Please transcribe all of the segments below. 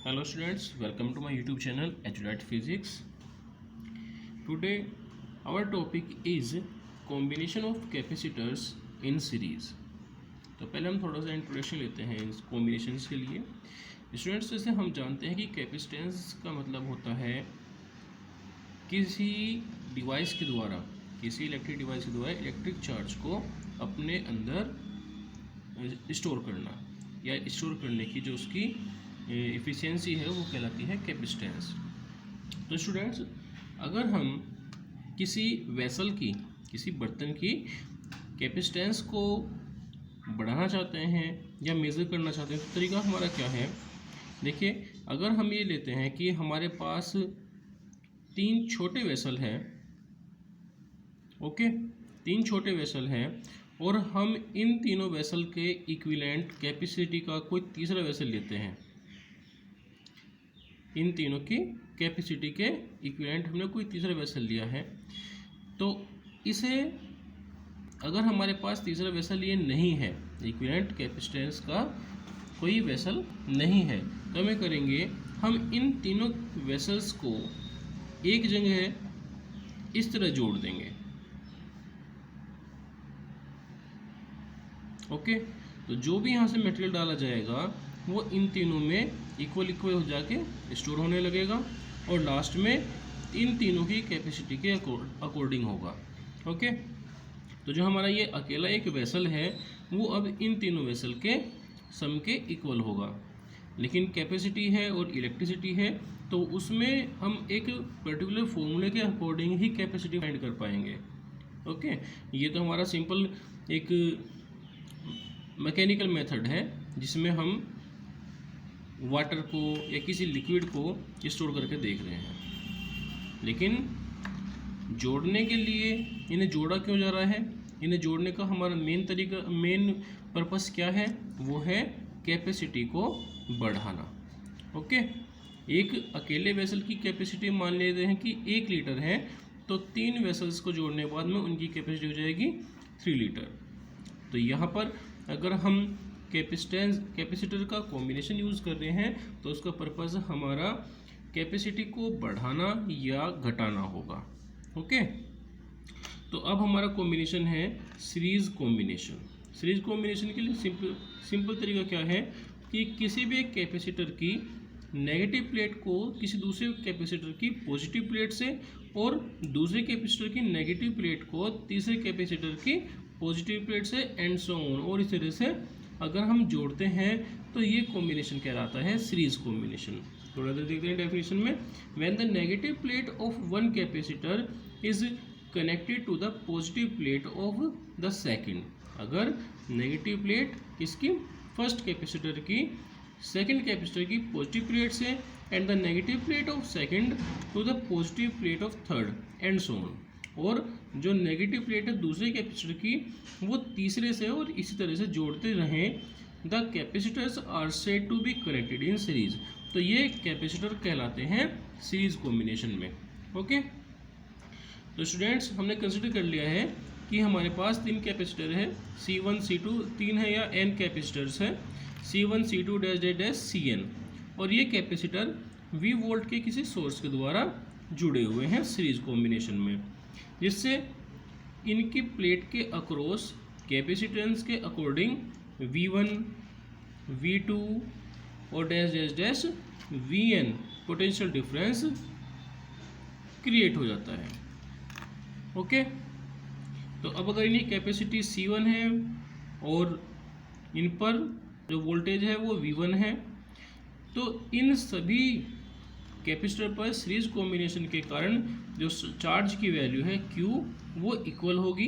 Hello students, welcome to my YouTube channel Edulat Physics. Today our topic is combination of capacitors in series. तो पहले हम थोड़ा सा introduction लेते हैं इस कॉम्बिनेशंस के लिए। स्टूडेंट्स, जैसे हम जानते हैं कि कैपेसिटेंस का मतलब होता है किसी डिवाइस के द्वारा, किसी इलेक्ट्रिक डिवाइस के द्वारा इलेक्ट्रिक चार्ज को अपने अंदर स्टोर करना या स्टोर करने की जो उसकी एफिशिएंसी है वो कहलाती है कैपेसिटेंस। तो स्टूडेंट्स, अगर हम किसी वेसल की, किसी बर्तन की कैपेसिटेंस को बढ़ाना चाहते हैं या मेज़र करना चाहते हैं तो तरीका हमारा क्या है। देखिए, अगर हम ये लेते हैं कि हमारे पास 3 छोटे वेसल हैं, ओके, 3 छोटे वेसल हैं और हम इन तीनों वेसल के इक्विवेलेंट कैपेसिटी का कोई तीसरा वेसल लेते हैं। इन तीनों की कैपेसिटी के इक्विवेलेंट हमने कोई तीसरा वेसल लिया है, तो इसे अगर हमारे पास तीसरा वेसल ये नहीं है, इक्विवेलेंट कैपेसिटेंस का कोई वेसल नहीं है, तो हमें करेंगे, हम इन तीनों वेसल्स को एक जगह इस तरह जोड़ देंगे। ओके, तो जो भी यहाँ से मटेरियल डाला जाएगा वो इन तीनों में इक्वल हो जाके स्टोर होने लगेगा और लास्ट में इन तीनों की कैपेसिटी के अकॉर्डिंग होगा। ओके, तो जो हमारा ये अकेला एक वेसल है वो अब इन तीनों वेसल के सम के इक्वल होगा, लेकिन कैपेसिटी है और इलेक्ट्रिसिटी है तो उसमें हम एक पर्टिकुलर फॉर्मूले के अकॉर्डिंग ही कैपेसिटी फाइंड कर पाएंगे। ओके, ये तो हमारा सिंपल एक मैकेनिकल मेथड है जिसमें हम वाटर को या किसी लिक्विड को स्टोर करके देख रहे हैं, लेकिन जोड़ने के लिए इन्हें जोड़ा क्यों जा रहा है, इन्हें जोड़ने का हमारा मेन पर्पस क्या है, वो है कैपेसिटी को बढ़ाना। ओके, एक अकेले वेसल की कैपेसिटी मान लेते हैं कि 1 लीटर है, तो 3 वेसल्स को जोड़ने के बाद में उनकी कैपेसिटी हो जाएगी 3 लीटर। तो यहाँ पर अगर हम कैपेसिटर का कॉम्बिनेशन यूज़ कर रहे हैं तो उसका पर्पस हमारा कैपेसिटी को बढ़ाना या घटाना होगा। ओके, तो अब हमारा कॉम्बिनेशन है सीरीज कॉम्बिनेशन। सीरीज कॉम्बिनेशन के लिए सिंपल तरीका क्या है कि किसी भी एक कैपेसिटर की नेगेटिव प्लेट को किसी दूसरे कैपेसिटर की पॉजिटिव प्लेट से और दूसरे कैपेसिटर की नेगेटिव प्लेट को तीसरे कैपेसिटर की पॉजिटिव प्लेट से एंड सो ऑन, और इस तरह से अगर हम जोड़ते हैं तो ये कॉम्बिनेशन कहलाता है सीरीज कॉम्बिनेशन। थोड़ा देर देखते हैं डेफिनेशन में। When the negative plate of one capacitor is connected to the positive plate of the second, अगर नेगेटिव प्लेट किसकी, फर्स्ट कैपेसिटर की सेकंड कैपेसिटर की पॉजिटिव प्लेट से and the negative plate of second to the positive plate of third and so on, और जो negative plate है दूसरे capacitor की वो तीसरे से, और इसी तरह से जोड़ते रहें। The capacitors are said to be connected in series, तो ये कैपेसिटर कहलाते हैं सीरीज कॉम्बिनेशन में। ओके, तो स्टूडेंट्स, हमने कंसिडर कर लिया है कि हमारे पास 3 कैपेसिटर है, C1 C2, 3 है या n कैपेसिटर्स है, C1 C2 dash dash dash Cn, और ये कैपेसिटर V वोल्ट के किसी सोर्स के द्वारा जुड़े हुए हैं सीरीज कॉम्बिनेशन में, जिससे इनकी प्लेट के अक्रॉस कैपेसिटेंस के अकॉर्डिंग V1, V2 और dash dash dash Vn potential difference create हो जाता है। ओके, तो अब अगर इनकी कैपेसिटी C1 है और इन पर जो वोल्टेज है वो V1 है, तो इन सभी कैपेसिटर पर सीरीज कॉम्बिनेशन के कारण जो चार्ज की वैल्यू है Q वो इक्वल होगी।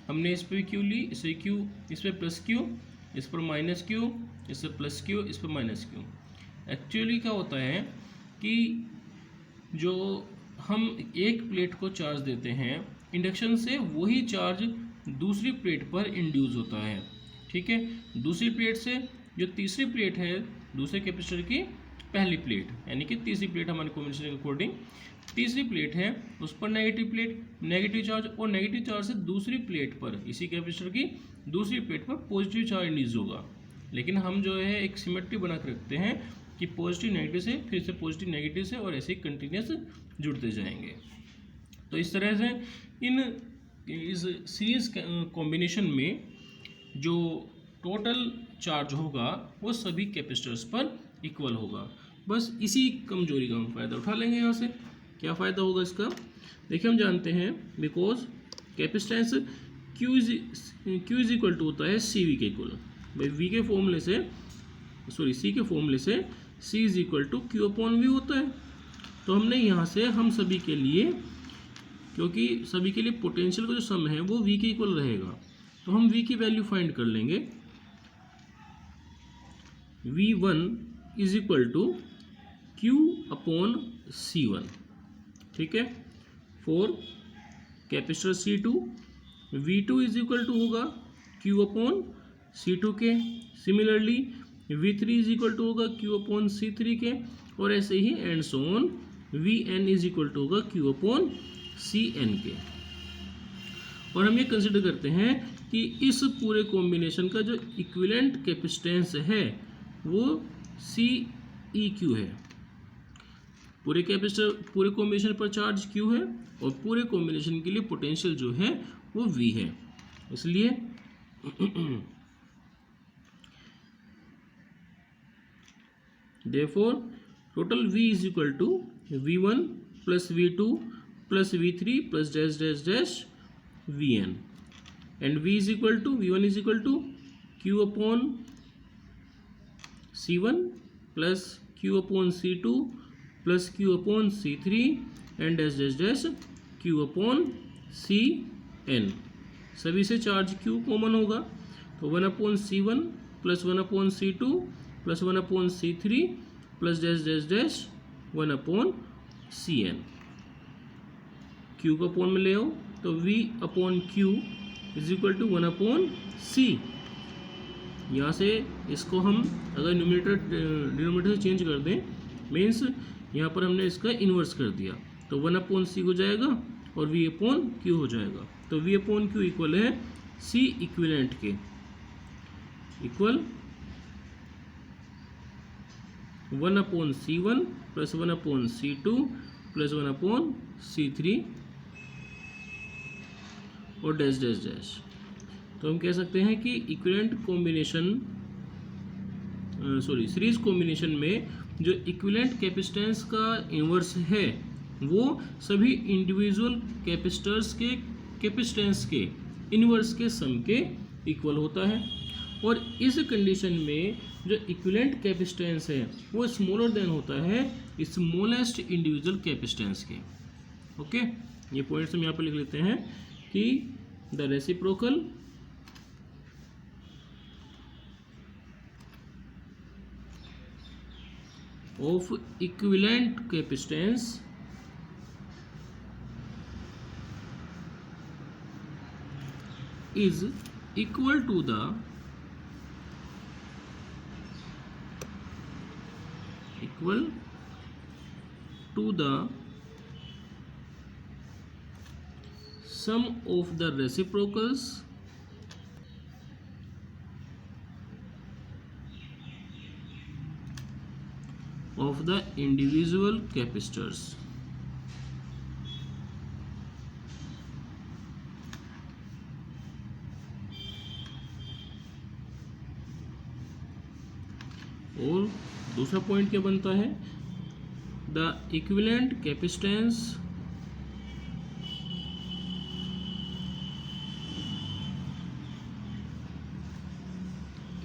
हमने इस पर Q ली, इसे Q, इस पर प्लस Q, इस पर माइनस Q, इस पर प्लस Q, इस पर माइनस Q। एक्चुअली क्या होता है कि जो हम एक प्लेट को चार्ज देते हैं इंडक्शन से, वही चार्ज दूसरी प्लेट पर इंड्यूस होता है। ठीक है, दूसरी प्लेट से जो तीसरी प्लेट है दूसरे कैपेसिटर की पहली प्लेट, यानी कि तीसरी प्लेट हमारे कॉम्बिनेशन के अकॉर्डिंग तीसरी प्लेट है, उस पर नेगेटिव प्लेट, नेगेटिव चार्ज, और नेगेटिव चार्ज से दूसरी प्लेट पर, इसी कैपेसिटर की दूसरी प्लेट पर पॉजिटिव चार्ज इंड्यूस होगा। लेकिन हम जो है एक सिमेट्री बना के रखते हैं कि पॉजिटिव नेगेटिव से, फिर से पॉजिटिव नेगेटिव से, और ऐसे ही कंटिन्यूस जुड़ते जाएंगे। तो इस तरह से इस सीरीज कॉम्बिनेशन में जो टोटल चार्ज होगा वो सभी कैपेसिटर्स पर इक्वल होगा। बस इसी कमजोरी का हम फ़ायदा उठा लेंगे। यहाँ से क्या फ़ायदा होगा इसका, देखिए हम जानते हैं because capacitance Q is equal to होता है सी वी के इक्वल। भाई वी के फॉर्मूले से, सॉरी सी के फॉर्मूले से C is equal to Q upon V होता है। तो हमने यहाँ से हम सभी के लिए, क्योंकि सभी के लिए पोटेंशियल का जो सम है वो V के इक्वल रहेगा, तो हम V की वैल्यू फाइंड कर लेंगे। V1 is equal to Q upon C1, ठीक है। For capacitor C2 V2 is equal to होगा Q अपॉन C2 के। Similarly V3 is equal to होगा Q अपॉन C3 के, और ऐसे ही and so on Vn is equal to होगा Q अपॉन Cn के। और हम ये कंसिडर करते हैं कि इस पूरे कॉम्बिनेशन का जो इक्विवेलेंट कैपेसिटेंस है वो CEQ है। पूरे कैपेसिटर, पूरे कॉम्बिनेशन पर चार्ज Q है, और पूरे कॉम्बिनेशन के लिए पोटेंशियल जो है वो V है। इसलिए therefore total V is equal to V1 plus V2 plus V3 plus dash dash dash Vn, and V is equal to, V1 is equal to Q upon C1 plus Q upon C2 plus Q upon C3 and dash dash dash Q upon Cn। सभी से charge Q common होगा, तो 1 upon C1 plus 1 upon C2 plus 1 upon C3 plus dash dash dash 1 upon Cn। Q को upon में ले आओ तो V upon Q is equal to 1 upon C। यहाँ से इसको हम अगर न्यूमरेटर डिनोमिनेटर से चेंज कर दें, मीन्स यहाँ पर हमने इसका इन्वर्स कर दिया, तो 1 अपॉन C हो जाएगा और V अपॉन Q हो जाएगा। तो V अपॉन Q इक्वल है C इक्विवेलेंट के, equal 1 upon C1 plus 1 upon C2 plus 1 upon C3 और डैश डैश डैश। तो हम कह सकते हैं कि equivalent combination, sorry series combination में जो इक्विवेलेंट कैपेसिटेंस का इन्वर्स है वो सभी इंडिविजुअल कैपेसिटर्स के कैपेसिटेंस के इन्वर्स के सम के इक्वल होता है। और इस कंडीशन में जो इक्विवेलेंट कैपेसिटेंस है वो स्मॉलर देन होता है स्मॉलेस्ट इंडिविजुअल कैपेसिटेंस के। ओके, ये पॉइंट्स हम यहाँ पर लिख लेते हैं कि the reciprocal of equivalent capacitance is equal to the sum of the reciprocals of the individual capacitors। और दूसरा पॉइंट क्या बनता है, the equivalent capacitance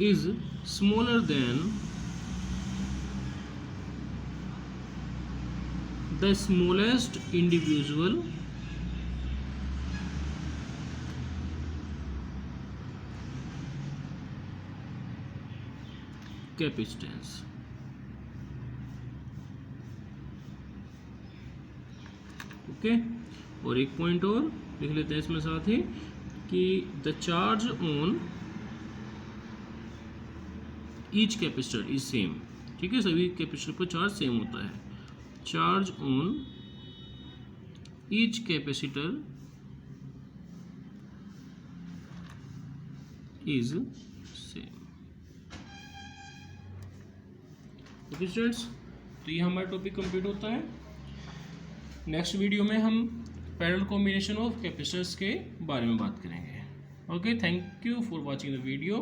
is smaller than the smallest individual capacitance। Okay, और एक पॉइंट और लिख लेते हैं इसमें साथ ही कि the charge on each capacitor is same. ठीक है, सभी कैपेसिटर पर चार्ज सेम होता है। Charge on each capacitor is same. Okay students, तो ये हमारा टॉपिक कंप्लीट होता है। नेक्स्ट वीडियो में हम पैरेलल कॉम्बिनेशन ऑफ कैपेसिटर्स के बारे में बात करेंगे। Okay, thank you for watching the video.